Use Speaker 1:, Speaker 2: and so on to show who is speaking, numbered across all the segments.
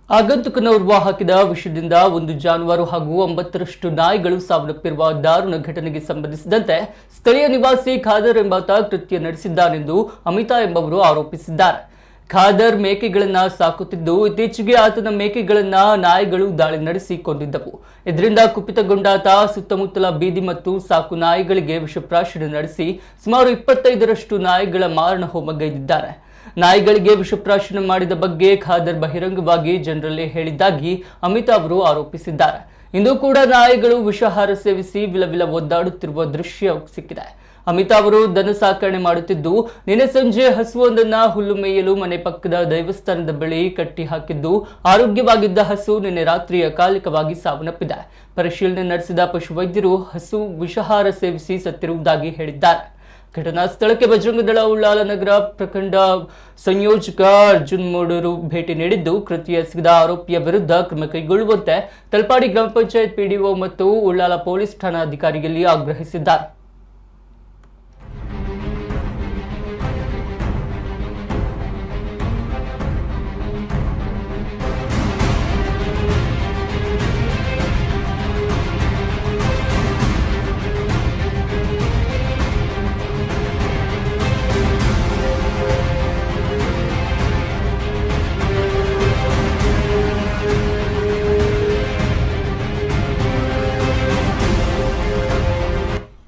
Speaker 1: ಆಗಂತುಕನೋರ್ವ ಹಾಕಿದ ವಿಷದಿಂದ ಒಂದು ಜಾನುವಾರು ಹಾಗೂ 9ರಷ್ಟು ನಾಯಿಗಳು ಸಾವನ್ನಪ್ಪಿರುವ ದಾರುಣ ಘಟನೆಗೆ ಸಂಬಂಧಿಸಿದಂತೆ ಸ್ಥಳೀಯ ನಿವಾಸಿ ಖಾದರ್ ಎಂಬಾತ ಕೃತ್ಯ ನಡೆಸಿದ್ದಾನೆಂದು ಅಮಿತಾ ಎಂಬವರು ಆರೋಪಿಸಿದ್ದಾರೆ. ಖಾದರ್ ಮೇಕೆಗಳನ್ನ ಸಾಕುತ್ತಿದ್ದು ಇತ್ತೀಚೆಗೆ ಆತನ ಮೇಕೆಗಳನ್ನ ನಾಯಿಗಳು ದಾಳಿ ನಡೆಸಿ ಕೊಂದಿದ್ದವು. ಇದರಿಂದ ಕುಪಿತಗೊಂಡಾತ ಸುತ್ತಮುತ್ತಲ ಬೀದಿ ಮತ್ತು ಸಾಕು ನಾಯಿಗಳಿಗೆ ವಿಷಪ್ರಾಶನ ನಡೆಸಿ ಸುಮಾರು 25ರಷ್ಟು ನಾಯಿಗಳ ಮಾರಣ ಹೋಮಗೈದಿದ್ದಾರೆ. ನಾಯಿಗಳಿಗೆ ವಿಷಪ್ರಾಶನ ಮಾಡಿದ ಬಗ್ಗೆ ಖಾದರ್ ಬಹಿರಂಗವಾಗಿ ಜನರಲ್ಲೇ ಹೇಳಿದ್ದಾಗಿ ಅಮಿತಾ ಅವರು ಆರೋಪಿಸಿದ್ದಾರೆ. ಇಂದು ಕೂಡ ನಾಯಿಗಳು ವಿಷಾಹಾರ ಸೇವಿಸಿ ವಿಲವಿಲ ಒದ್ದಾಡುತ್ತಿರುವ ದೃಶ್ಯ ಸಿಕ್ಕಿದೆ. ಅಮಿತಾ ಅವರು ದನ ಸಾಕಣೆ ಮಾಡುತ್ತಿದ್ದು ನಿನ್ನೆ ಸಂಜೆ ಹಸುವೊಂದನ್ನ ಹುಲ್ಲು ಮೇಯಲು ಮನೆ ಪಕ್ಕದ ದೇವಸ್ಥಾನದ ಬಳಿ ಕಟ್ಟಿ ಹಾಕಿದ್ದು ಆರೋಗ್ಯವಾಗಿದ್ದ ಹಸು ನಿನ್ನೆ ರಾತ್ರಿ ಅಕಾಲಿಕವಾಗಿ ಸಾವನ್ನಪ್ಪಿದೆ. ಪರಿಶೀಲನೆ ನಡೆಸಿದ ಪಶುವೈದ್ಯರು ಹಸು ವಿಷಾಹಾರ ಸೇವಿಸಿ ಸತ್ತಿರುವುದಾಗಿ ಹೇಳಿದ್ದಾರೆ. ಘಟನಾ ಸ್ಥಳಕ್ಕೆ ಬಜರಂಗದಳ ಉಳ್ಳಾಲ ನಗರ ಪ್ರಖಂಡ ಸಂಯೋಜಕ ಅರ್ಜುನ್ ಮೂಡೂರು ಭೇಟಿ ನೀಡಿದ್ದು ಕೃತ್ಯ ಎಸಗಿದ ಆರೋಪಿಯ ವಿರುದ್ಧ ಕ್ರಮ ಕೈಗೊಳ್ಳುವಂತೆ ತಲಪಾಡಿ ಗ್ರಾಮ ಪಂಚಾಯತ್ ಪಿಡಿಒ ಮತ್ತು ಉಳ್ಳಾಲ ಪೊಲೀಸ್ ಠಾಣಾಧಿಕಾರಿಯಲ್ಲಿ ಆಗ್ರಹಿಸಿದ್ದಾರೆ.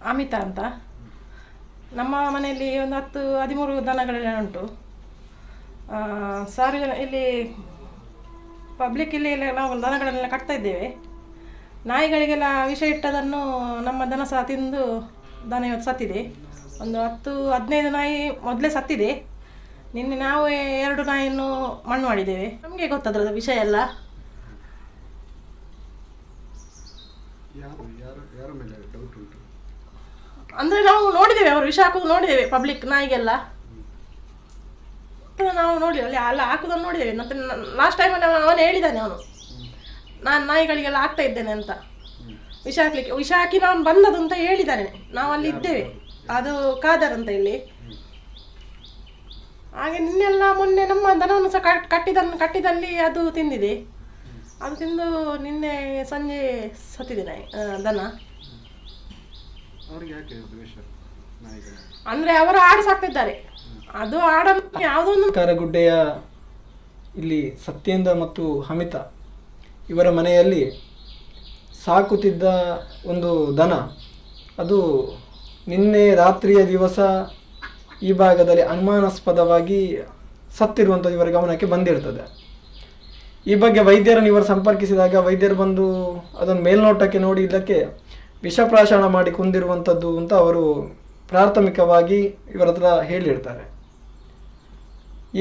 Speaker 2: ಅಮಿತಾ ಅಂತ ನಮ್ಮ ಮನೆಯಲ್ಲಿ ಒಂದು 10-13 ದನಗಳೆಲ್ಲ ಉಂಟು. ಇಲ್ಲಿ ಪಬ್ಲಿಕ್ ಇಲ್ಲಿ ನಾವು ದನಗಳನ್ನೆಲ್ಲ ಕಟ್ತಾ ಇದ್ದೇವೆ. ನಾಯಿಗಳಿಗೆಲ್ಲ ವಿಷ ಇಟ್ಟದನ್ನು ನಮ್ಮ ದನ ಸಹ ತಿಂದು ದನ ಇವತ್ತು ಸತ್ತಿದೆ. ಒಂದು 10-15 ನಾಯಿ ಮೊದಲೇ ಸತ್ತಿದೆ. ನಿನ್ನೆ ನಾವು 2 ನಾಯಿಯನ್ನು ಮಣ್ಣು ಮಾಡಿದ್ದೇವೆ. ನಮಗೆ ಗೊತ್ತದ್ರದ ವಿಷಯ ಎಲ್ಲ. ಅಂದರೆ ನಾವು ನೋಡಿದ್ದೇವೆ, ಅವರು ವಿಷ ಹಾಕೋದು ನೋಡಿದ್ದೇವೆ ಪಬ್ಲಿಕ್ ನಾಯಿಗೆಲ್ಲ. ನಾವು ನೋಡಿ ಅಲ್ಲಿ ಎಲ್ಲ ಹಾಕೋದನ್ನು ನೋಡಿದ್ದೇವೆ. ಮತ್ತು ಲಾಸ್ಟ್ ಟೈಮಲ್ಲಿ ಅವನು ಹೇಳಿದ್ದಾನೆ, ನಾನು ನಾಯಿಗಳಿಗೆಲ್ಲ ಹಾಕ್ತಾ ಇದ್ದೇನೆ ಅಂತ. ವಿಷ ಹಾಕಿ ನಾನು ಬಂದದು ಅಂತ ಹೇಳಿದ್ದಾನೆ. ನಾವು ಅಲ್ಲಿ ಇದ್ದೇವೆ. ಅದು ಖಾದರ್ ಅಂತ ಇಲ್ಲಿ. ಹಾಗೆ ನಿನ್ನೆಲ್ಲ ಮೊನ್ನೆ ನಮ್ಮ ದನವನ್ನು ಸಹ ಕಟ್ಟಿದಲ್ಲಿ ಅದು ತಿಂದಿದೆ. ಅದು ತಿಂದು ನಿನ್ನೆ ಸಂಜೆ ಸತ್ತಿದೆ ದನ. ಅಂದ್ರೆ ಅವರು ಆಡು ಸಾಕ್ತಿದ್ದಾರೆ. ಅದು ಆಡನ್ನು ಯಾವುದೊಂದು
Speaker 3: ಕಾರಗುಡ್ಡೆಯ ಇಲ್ಲಿ ಸತ್ಯೇಂದ್ರ ಮತ್ತು ಅಮಿತಾ ಇವರ ಮನೆಯಲ್ಲಿ ಸಾಕುತ್ತಿದ್ದ ಒಂದು ದನ ಅದು ನಿನ್ನೆ ರಾತ್ರಿಯ ದಿವಸ ಈ ಭಾಗದಲ್ಲಿ ಅನುಮಾನಾಸ್ಪದವಾಗಿ ಸತ್ತಿರುವಂಥದ್ದು ಇವರ ಗಮನಕ್ಕೆ ಬಂದಿರ್ತದೆ. ಈ ಬಗ್ಗೆ ವೈದ್ಯರನ್ನು ಇವರು ಸಂಪರ್ಕಿಸಿದಾಗ ವೈದ್ಯರು ಬಂದು ಅದನ್ನು ಮೇಲ್ನೋಟಕ್ಕೆ ನೋಡಿ ಇದಕ್ಕೆ ವಿಷಪ್ರಾಶನ ಮಾಡಿ ಕೊಂದಿರುವಂಥದ್ದು ಅಂತ ಅವರು ಪ್ರಾಥಮಿಕವಾಗಿ ಇವರ ಹತ್ರ ಹೇಳಿರ್ತಾರೆ.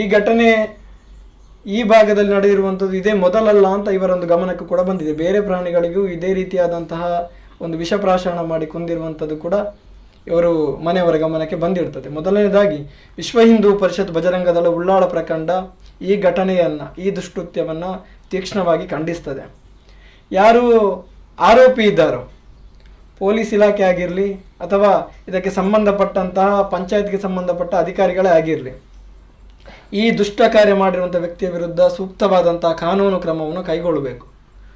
Speaker 3: ಈ ಘಟನೆ ಈ ಭಾಗದಲ್ಲಿ ನಡೆದಿರುವಂಥದ್ದು ಇದೇ ಮೊದಲಲ್ಲ ಅಂತ ಇವರೊಂದು ಗಮನಕ್ಕೂ ಕೂಡ ಬಂದಿದೆ. ಬೇರೆ ಪ್ರಾಣಿಗಳಿಗೂ ಇದೇ ರೀತಿಯಾದಂತಹ ಒಂದು ವಿಷಪ್ರಾಶನ ಮಾಡಿ ಕೊಂದಿರುವಂಥದ್ದು ಕೂಡ ಇವರು ಮನೆಯವರ ಗಮನಕ್ಕೆ ಬಂದಿರ್ತದೆ. ಮೊದಲನೇದಾಗಿ ವಿಶ್ವ ಹಿಂದೂ ಪರಿಷತ್ ಬಜರಂಗದಳ ಉಳ್ಳಾಳ ಪ್ರಖಂಡ ಈ ಘಟನೆಯನ್ನು, ಈ ದುಷ್ಕೃತ್ಯವನ್ನು ತೀಕ್ಷ್ಣವಾಗಿ ಖಂಡಿಸ್ತದೆ. ಯಾರು ಆರೋಪಿ ಇದ್ದಾರೋ, ಪೊಲೀಸ್ ಇಲಾಖೆ ಆಗಿರಲಿ ಅಥವಾ ಇದಕ್ಕೆ ಸಂಬಂಧಪಟ್ಟಂತಹ ಪಂಚಾಯತ್ಗೆ ಸಂಬಂಧಪಟ್ಟ ಅಧಿಕಾರಿಗಳೇ ಆಗಿರಲಿ, ಈ ದುಷ್ಟ ಕಾರ್ಯ ಮಾಡಿರುವಂಥ ವ್ಯಕ್ತಿಯ ವಿರುದ್ಧ ಸೂಕ್ತವಾದಂತಹ ಕಾನೂನು ಕ್ರಮವನ್ನು ಕೈಗೊಳ್ಳಬೇಕು.